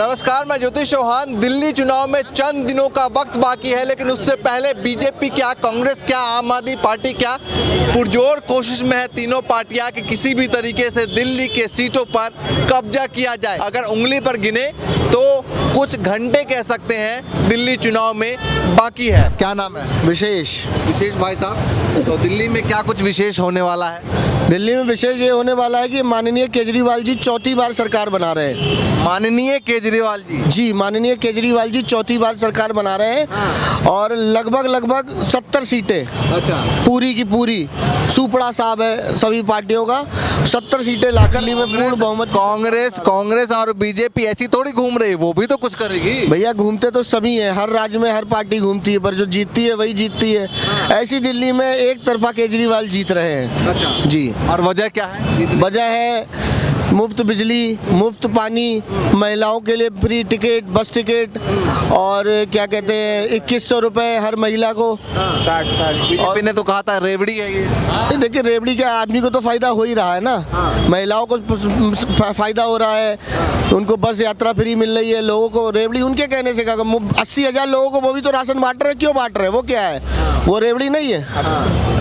नमस्कार, मैं ज्योतिष चौहान। दिल्ली चुनाव में चंद दिनों का वक्त बाकी है, लेकिन उससे पहले बीजेपी क्या, कांग्रेस क्या, आम आदमी पार्टी क्या पुरजोर कोशिश में है तीनों पार्टियां कि किसी भी तरीके से दिल्ली के सीटों पर कब्जा किया जाए। अगर उंगली पर गिने तो कुछ घंटे कह सकते हैं दिल्ली चुनाव में बाकी है। क्या नाम है? विशेष भाई साहब, तो दिल्ली में क्या कुछ विशेष होने वाला है? दिल्ली में विशेष ये होने वाला है कि माननीय केजरीवाल जी चौथी बार सरकार बना रहे हैं। माननीय केजरीवाल जी? माननीय केजरीवाल जी चौथी बार सरकार बना रहे हैं और लगभग 70 सीटें, अच्छा, पूरी की पूरी सुपड़ा साहब है सभी पार्टियों का, 70 सीटें लाकर दिल्ली में पूर्ण बहुमत। कांग्रेस और बीजेपी ऐसी थोड़ी घूम रही, वो भी तो कुछ करेगी। भैया घूमते तो सभी हैं, हर राज्य में हर पार्टी घूमती है, पर जो जीतती है वही जीतती है। ऐसी दिल्ली में एक तरफा केजरीवाल जीत रहे हैं। अच्छा जी। और वजह क्या है? वजह है मुफ्त बिजली, मुफ्त पानी, महिलाओं के लिए फ्री टिकट, बस टिकट, और क्या कहते हैं 2100 रुपए हर महिला को। 60 और ने तो कहा था रेवड़ी है ये। देखिए रेवड़ी के आदमी को तो फायदा हो ही रहा है ना, महिलाओं को फायदा हो रहा है, उनको बस यात्रा फ्री मिल रही है, लोगों को रेवड़ी उनके कहने से 80,000 लोगों को वो भी तो राशन बांट रहे हैं। क्यों बांट रहे हैं? वो क्या है? वो रेवड़ी नहीं है?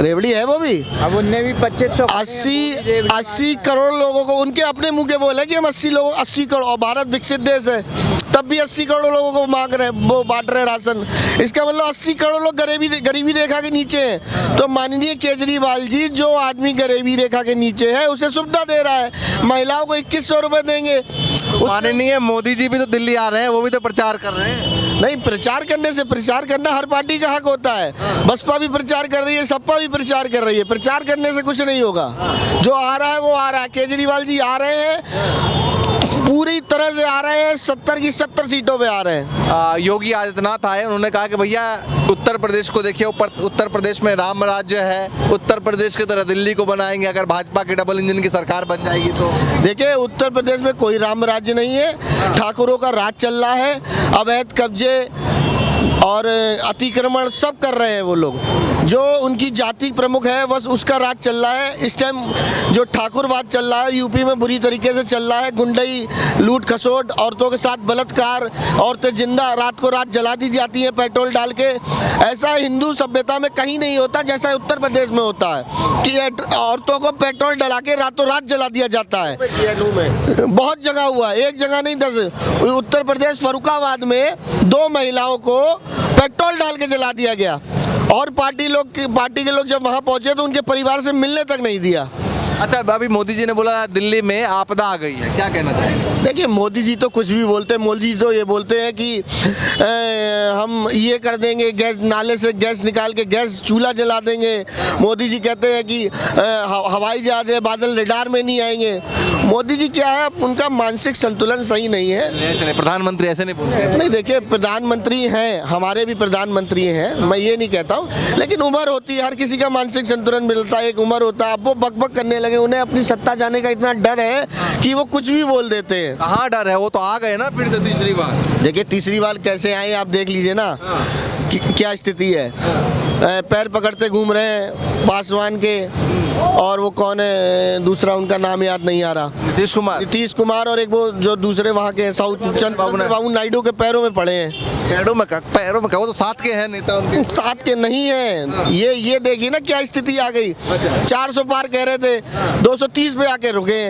रेवड़ी है वो भी। अब उनने भी 80 करोड़ लोगों को, उनके अपने मुंह के बोले कि हम 80 करोड़, और भारत विकसित देश है तब भी 80 करोड़ लोगों को मांग रहे हैं, वो बांट रहे राशन। इसका मतलब 80 करोड़ लोग गरीबी रेखा के नीचे हैं। तो माननीय केजरीवाल जी जो आदमी गरीबी रेखा के नीचे है उसे सुविधा दे रहा है, महिलाओं को 2100 रुपए देंगे। माननीय मोदी जी भी तो दिल्ली आ रहे हैं, वो भी तो प्रचार कर रहे हैं। नहीं, प्रचार करना हर पार्टी का हक होता है। बसपा भी प्रचार कर रही है, सपा भी प्रचार कर रही है। प्रचार करने से कुछ नहीं होगा, जो आ रहा है वो आ रहा है। केजरीवाल जी आ रहे हैं, पूरी तरह से आ रहे हैं, 70 की 70 सीटों पे आ रहे हैं। योगी आदित्यनाथ आए, उन्होंने कहा कि भैया उत्तर प्रदेश को देखिए, उत्तर प्रदेश में राम राज्य है, उत्तर प्रदेश की तरह दिल्ली को बनाएंगे अगर भाजपा की डबल इंजन की सरकार बन जाएगी तो। देखिए उत्तर प्रदेश में कोई राम राज्य नहीं है, ठाकुरों का राज चल रहा है। अवैध कब्जे और अतिक्रमण सब कर रहे हैं वो लोग, जो उनकी जाति प्रमुख है बस उसका राज चल रहा है। इस टाइम जो ठाकुरवाद चल रहा है यूपी में बुरी तरीके से चल रहा है, गुंडई, लूट खसोट, औरतों के साथ बलात्कार, औरतें जिंदा रात को रात जला दी जाती हैं पेट्रोल डाल के। ऐसा हिंदू सभ्यता में कहीं नहीं होता जैसा उत्तर प्रदेश में होता है कि औरतों को पेट्रोल डला के रातों रात जला दिया जाता है। बहुत जगह हुआ है, एक जगह नहीं 10। उत्तर प्रदेश फर्रुखाबाद में 2 महिलाओं को पेट्रोल डाल के जला दिया गया, और पार्टी के लोग जब वहां पहुंचे तो उनके परिवार से मिलने तक नहीं दिया। अच्छा, अभी मोदी जी ने बोला दिल्ली में आपदा आ गई है, क्या कहना चाहेंगे? देखिए मोदी जी तो कुछ भी बोलते हैं। मोदी जी तो ये बोलते हैं कि हम ये कर देंगे, गैस नाले से गैस निकाल के गैस चूल्हा जला देंगे। मोदी जी कहते हैं कि हवाई जहाज है, बादल रडार में नहीं आएंगे। मोदी जी क्या है, उनका मानसिक संतुलन सही नहीं है। ऐसे नहीं, प्रधानमंत्री ऐसे नहीं बोलते। नहीं, देखिए प्रधानमंत्री हैं, हमारे भी प्रधानमंत्री हैं, मैं ये नहीं कहता हूँ, लेकिन उम्र होती है, हर किसी का मानसिक संतुलन मिलता है, एक उम्र होता है। अब वो बकबक करने लगे, उन्हें अपनी सत्ता जाने का इतना डर है कि वो कुछ भी बोल देते हैं। कहाँ डर है, वो तो आ गए ना फिर से तीसरी बार। देखिए तीसरी बार कैसे आए आप देख लीजिए ना कि क्या स्थिति है। पैर पकड़ते घूम रहे हैं पासवान के, और वो कौन है दूसरा, उनका नाम याद नहीं आ रहा, नीतीश कुमार, और एक वो जो दूसरे वहाँ के चंद्रबाबू नायडू के पैरों में पड़े हैं। पैरों में वो तो साथ के हैं नेता, उनके साथ के नहीं है। ये देखिए ना क्या स्थिति आ गई। 400 पार कह रहे थे, 230 पे आके रुके,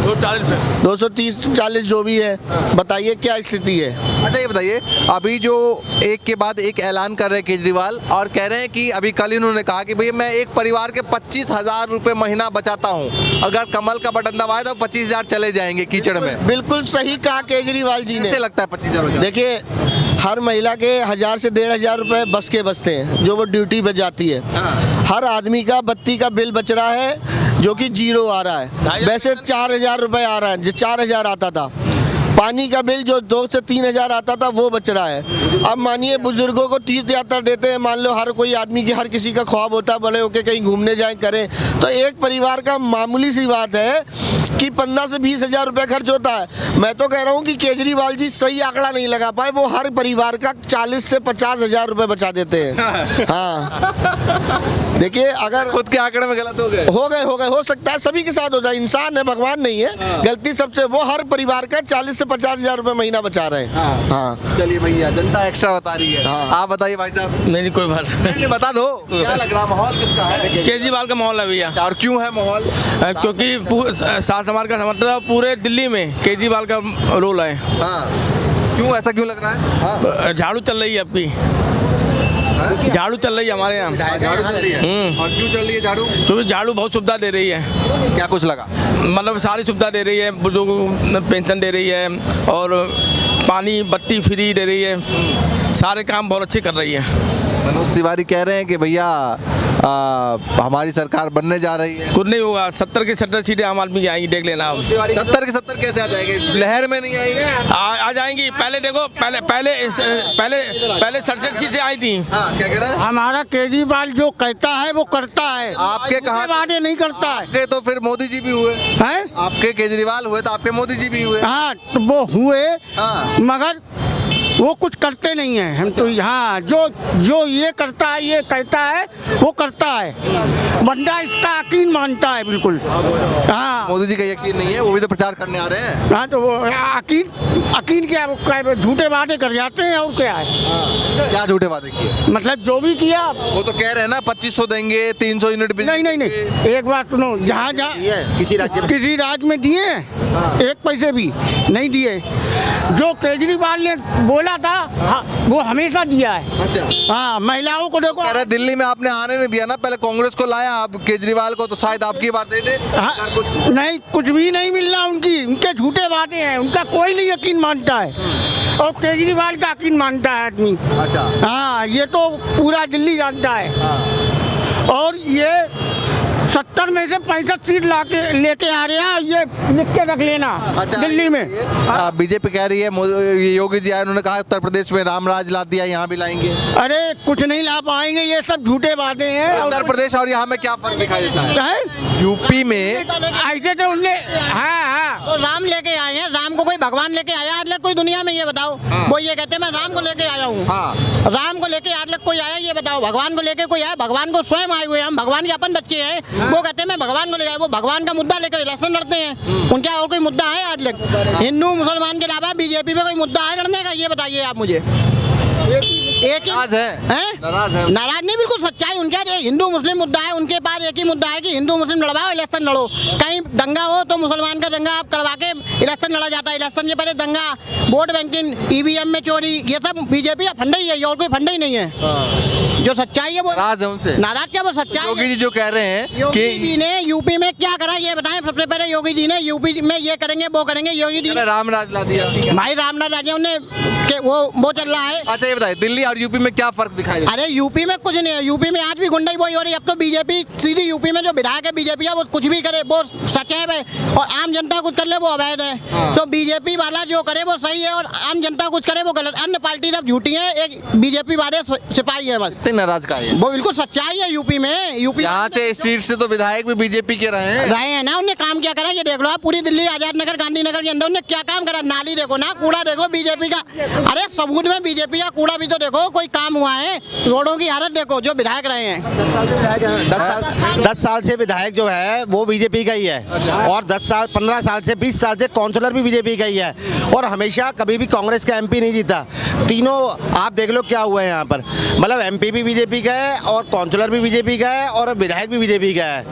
230-40 जो भी है। बताइए क्या स्थिति है। अच्छा ये बताइए, अभी जो एक के बाद एक ऐलान कर रहे हैं केजरीवाल, और कह रहे हैं कि अभी कल इन्होंने कहा कि भैया मैं एक परिवार के 25,000 रुपए महीना बचाता हूँ, अगर कमल का बटन दबाए तो 25,000 चले जाएंगे कीचड़ में। बिल्कुल सही कहा केजरीवाल जी ने। कैसे लगता है 25,000? देखिए हर महिला के 1000 से 1,500 रुपए बस के बचते हैं जो वो ड्यूटी पे जाती है। हर आदमी का बत्ती का बिल बच रहा है जो कि 0 आ रहा है। वैसे 4,000 रुपए आ रहा है, जो 4,000 आता था। पानी का बिल जो 2 से 3,000 आता था वो बच रहा है। अब मानिए बुजुर्गों को तीर्थ यात्रा देते हैं, मान लो हर कोई आदमी की, हर किसी का ख्वाब होता है बड़े होके कहीं घूमने जाए करें, तो एक परिवार का मामूली सी बात है कि 15 से 20 हजार रुपये खर्च होता है। मैं तो कह रहा हूँ कि केजरीवाल जी सही आंकड़ा नहीं लगा पाए, वो हर परिवार का 40 से 50 हजार रुपये बचा देते हैं। हाँ देखिए, अगर खुद के आंकड़े में गलत हो सकता है, सभी के साथ हो जाए, इंसान है, भगवान नहीं है। गलती सबसे, वो हर परिवार का 40 से 50 हजार रुपये महीना बचा रहे हैं। हाँ चलिए भैया, जनता एक्स्ट्रा बता रही है। आप बताइए भाई साहब। नहीं कोई बात नहीं, बता दो क्या लग रहा, माहौल किसका है? केजरीवाल का माहौल है भैया, और क्यों है माहौल? क्योंकि सात समाज का मतलब पूरे दिल्ली में केजरीवाल का रोल है। हाँ, क्यों ऐसा क्यों लग रहा है? हाँ। झाड़ू चल रही है आपकी, झाड़ू चल रही है हमारे यहाँ। झाड़ू चल रही है। और क्यों चल रही है झाड़ू? क्योंकि झाड़ू बहुत सुविधा दे रही है। क्या कुछ लगा? मतलब सारी सुविधा दे रही है, बुजुर्गों को पेंशन दे रही है और पानी बत्ती फ्री दे रही है, सारे काम बहुत अच्छे कर रही है। मनोज तिवारी कह रहे हैं कि भैया हमारी सरकार बनने जा रही है। कुछ नहीं होगा, 70 की 70 सीटें आम आदमी की आएंगी, देख लेना आप। 70 की 70 कैसे आ जाएंगे? लहर में नहीं आएंगे? आ जाएंगी। पहले देखो, पहले 67 सीटें आई थी। हाँ, क्या कह रहा है? हमारा केजरीवाल जो कहता है वो करता है। आपके कहा वादे नहीं करता है। आपके तो फिर मोदी जी भी हुए हैं? आपके केजरीवाल हुए तो आपके मोदी जी भी हुए। हाँ, तो वो हुए, हाँ। मगर वो कुछ करते नहीं है। हम तो यहाँ जो ये करता है, ये कहता है, वो करता है। बंदा इसका यकीन मानता है बिल्कुल। हाँ, मोदी जी का यकीन नहीं है, वो भी तो प्रचार करने आ रहे हैं। हाँ, तो वो यकीन क्या, वो झूठे वादे कर जाते हैं और क्या है। क्या झूठे वादे किए? मतलब जो भी किया, वो तो कह रहे हैं ना 2500 देंगे, 300 यूनिट बिजली। नहीं, एक बात सुनो, जहाँ किसी राज्य में दिए, एक पैसे भी नहीं दिए। जो केजरीवाल ने बोला था, हाँ, वो हमेशा दिया है। अच्छा। हाँ, महिलाओं को देखो। कह रहे दिल्ली में आपने आने नहीं दिया ना, पहले कांग्रेस को लाया, अब केजरीवाल को, तो शायद आपकी बार दे दे। हाँ, कुछ नहीं, कुछ भी नहीं मिलना उनके झूठे बातें हैं। उनका कोई नहीं यकीन मानता है और केजरीवाल का यकीन मानता है आदमी। अच्छा। हाँ, ये तो पूरा दिल्ली जानता है। और ये 70 में से 65 सीट लेके आ रहे हैं, ये लिख के रख लेना। अच्छा, दिल्ली में बीजेपी कह रही है, योगी जी आए, उन्होंने कहा उत्तर प्रदेश में रामराज ला दिया, यहाँ भी लाएंगे। अरे कुछ नहीं ला पाएंगे, ये सब झूठे बातें हैं। उत्तर प्रदेश और यहाँ में क्या फर्क दिखाई देता है? यूपी में ऐसे तो उनने, हाँ, तो राम लेके आए हैं। राम को कोई भगवान लेके आया आज तक कोई दुनिया में? ये बताओ। वो ये कहते हैं मैं राम को लेके आया हूँ। हाँ। राम को लेके आज तक कोई आया? ये बताओ। भगवान को लेके कोई आया? भगवान को स्वयं आए हुए हैं हम, भगवान के अपन बच्चे हैं। वो कहते हैं मैं भगवान को लेके आया। वो भगवान का मुद्दा लेकर इलेक्शन लड़ते हैं। उनका और कोई मुद्दा है आज तक? हिंदू मुसलमान के अलावा बीजेपी में कोई मुद्दा है लड़ने का? ये बताइए आप मुझे। एक नाराज है? नाराज है? नाराज नहीं, बिल्कुल सच्चाई उनका। हिंदू मुस्लिम मुद्दा है उनके पास, एक ही मुद्दा है कि हिंदू मुस्लिम लड़वाओ, इलेक्शन लड़ो। कहीं दंगा हो तो मुसलमान का दंगा आप करवा के इलेक्शन लड़ा जाता है। इलेक्शन के पहले दंगा, वोट बैंकिंग, ईवीएम में चोरी, ये सब बीजेपी का फंडा ही है, और कोई फंडा ही नहीं है। जो सच्चाई है वो नाराज है उनसे। नाराज क्या, वो सच्चाई। योगी जी जो कह रहे हैं योगी जी ने यूपी में क्या करा ये बताएं। सबसे पहले योगी जी ने यूपी में ये करेंगे वो करेंगे। योगी जी ने रामराज ला दिया। भाई रामनाथ राज्य ने वो चल रहा है। अच्छा, ये बताइए दिल्ली और यूपी में क्या फर्क दिखाई देता है? अरे यूपी में कुछ नहीं है। यूपी में आज भी गुंडाई वही हो रही है। अब तो बीजेपी सीधी, यूपी में जो विधायक है बीजेपी है, वो कुछ भी करे वो सचैव है, और आम जनता कुछ कर ले वो अवैध है। तो बीजेपी वाला जो करे वो सही है, और आम जनता कुछ करे वो गलत। अन्य पार्टी सब झूठी है, एक बीजेपी वाले सिपाही है बस। इतने नाराज का है? वो बिल्कुल सच्चाई है यूपी में। यूपी यहाँ से इस सीट से तो विधायक भी बीजेपी के रहे हैं ना। उन्हें काम क्या करा ये देख लो आप। पूरी दिल्ली, आजाद नगर, गांधीनगर के अंदर उन्हें क्या काम करा? नाली देखो ना, कूड़ा देखो बीजेपी का। अरे सबूत में बीजेपी का कूड़ा भी तो देखो, कोई काम हुआ है? रोडों की हालत देखो जो विधायक रहे हैं। 10 साल से विधायक जो है वो बीजेपी का ही है, और 10 साल 15 साल से 20 साल से काउंसलर भी बीजेपी का ही है, और हमेशा कभी भी कांग्रेस का एमपी नहीं जीता। तीनों आप देख लो क्या हुआ है यहाँ पर। मतलब एमपी भी बीजेपी का है, और काउंसलर भी बीजेपी का है, और विधायक भी बीजेपी का है।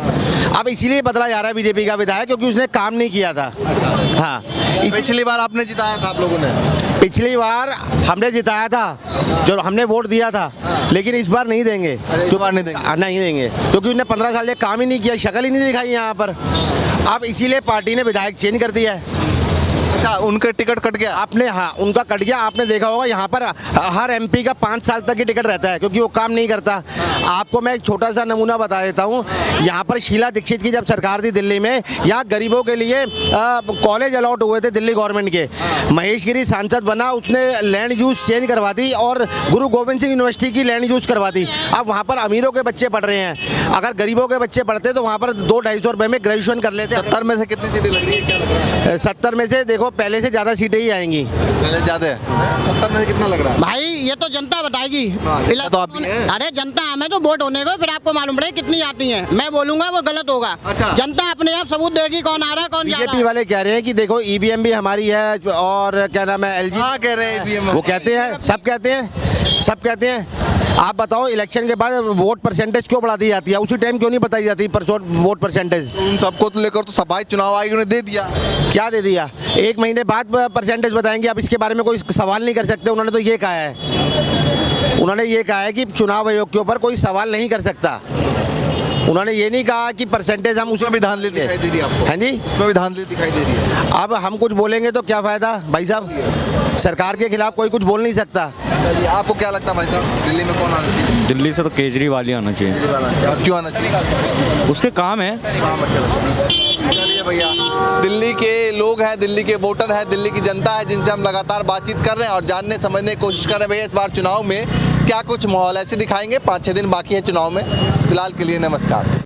अब इसीलिए बदला जा रहा है बीजेपी का विधायक, क्योंकि उसने काम नहीं किया था। हाँ, पिछली बार आपने जिताया था आप लोगों ने? पिछली बार हमने जिताया था, जो हमने वोट दिया था, लेकिन इस बार नहीं देंगे। इस बार नहीं देंगे? नहीं देंगे, क्योंकि उन्होंने 15 साल से काम ही नहीं किया, शक्ल ही नहीं दिखाई यहाँ पर। अब इसीलिए पार्टी ने विधायक चेंज कर दिया है। अच्छा, उनका टिकट कट गया। आपने, हाँ, उनका कट गया। आपने देखा होगा यहाँ पर हर एमपी का 5 साल तक की टिकट रहता है, क्योंकि वो काम नहीं करता। आपको मैं एक छोटा सा नमूना बता देता हूँ। यहाँ पर शीला दीक्षित की जब सरकार थी दिल्ली में, यहाँ गरीबों के लिए कॉलेज अलॉट हुए थे दिल्ली गवर्नमेंट के। महेश गिरी सांसद बना, उसने लैंड यूज चेंज करवा दी और गुरु गोविंद सिंह यूनिवर्सिटी की लैंड यूज करवा दी। अब वहाँ पर अमीरों के बच्चे पढ़ रहे हैं। अगर गरीबों के बच्चे पढ़ते तो वहाँ पर 200-250 रुपए में ग्रेजुएशन कर लेते। 70 में से कितनी सीटें लग रही है, क्या लग रहा है? 70 में से देखो पहले से ज़्यादा सीटें ही आएंगी। पहले ज्यादा है, 70 में से कितना लग रहा है? भाई ये तो जनता बताएगी। जनता तो आप ही हैं। अरे जनता, हमें तो वोट होने को, फिर आपको मालूम पड़े कितनी आती है। मैं बोलूंगा वो गलत होगा। अच्छा। जनता अपने आप सबूत देगी कौन आ रहा है कौन जा रहा बीजेपी है। वाले कह रहे हैं कि देखो ईवीएम भी हमारी है, और क्या नाम है, एलजी। हाँ कह रहे हैं ईवीएम। वो कहते हैं, सब कहते हैं। आप बताओ, इलेक्शन के बाद वोट परसेंटेज क्यों बढ़ा दी जाती है? उसी टाइम क्यों नहीं बताई जाती वोट परसेंटेज? उन सबको तो लेकर तो सफाई चुनाव आयोग ने दे दिया। क्या दे दिया? 1 महीने बाद परसेंटेज बताएंगे। अब इसके बारे में कोई सवाल नहीं कर सकते। उन्होंने तो ये कहा है, उन्होंने ये कहा है कि चुनाव आयोग के ऊपर कोई सवाल नहीं कर सकता। उन्होंने ये नहीं कहा कि परसेंटेज हम उसमें भी धांधली दिखाई दे रही है आपको? हैं जी, उसमें भी धांधली दिखाई दे रही है। अब हम कुछ बोलेंगे तो क्या फ़ायदा भाई साहब? सरकार के खिलाफ कोई कुछ बोल नहीं सकता। चलिए, आपको क्या लगता है भाई साहब, दिल्ली में कौन आना चाहिए? दिल्ली से तो केजरीवाल ही आना चाहिए। अब क्यों आना चाहिए? उसके काम है। चलिए भैया, दिल्ली के लोग हैं, दिल्ली के वोटर हैं, दिल्ली की जनता है, जिनसे हम लगातार बातचीत कर रहे हैं और जानने समझने की कोशिश कर रहे हैं भैया इस बार चुनाव में क्या कुछ माहौल ऐसे दिखाएंगे। 5-6 दिन बाकी है चुनाव में। फिलहाल के लिए नमस्कार।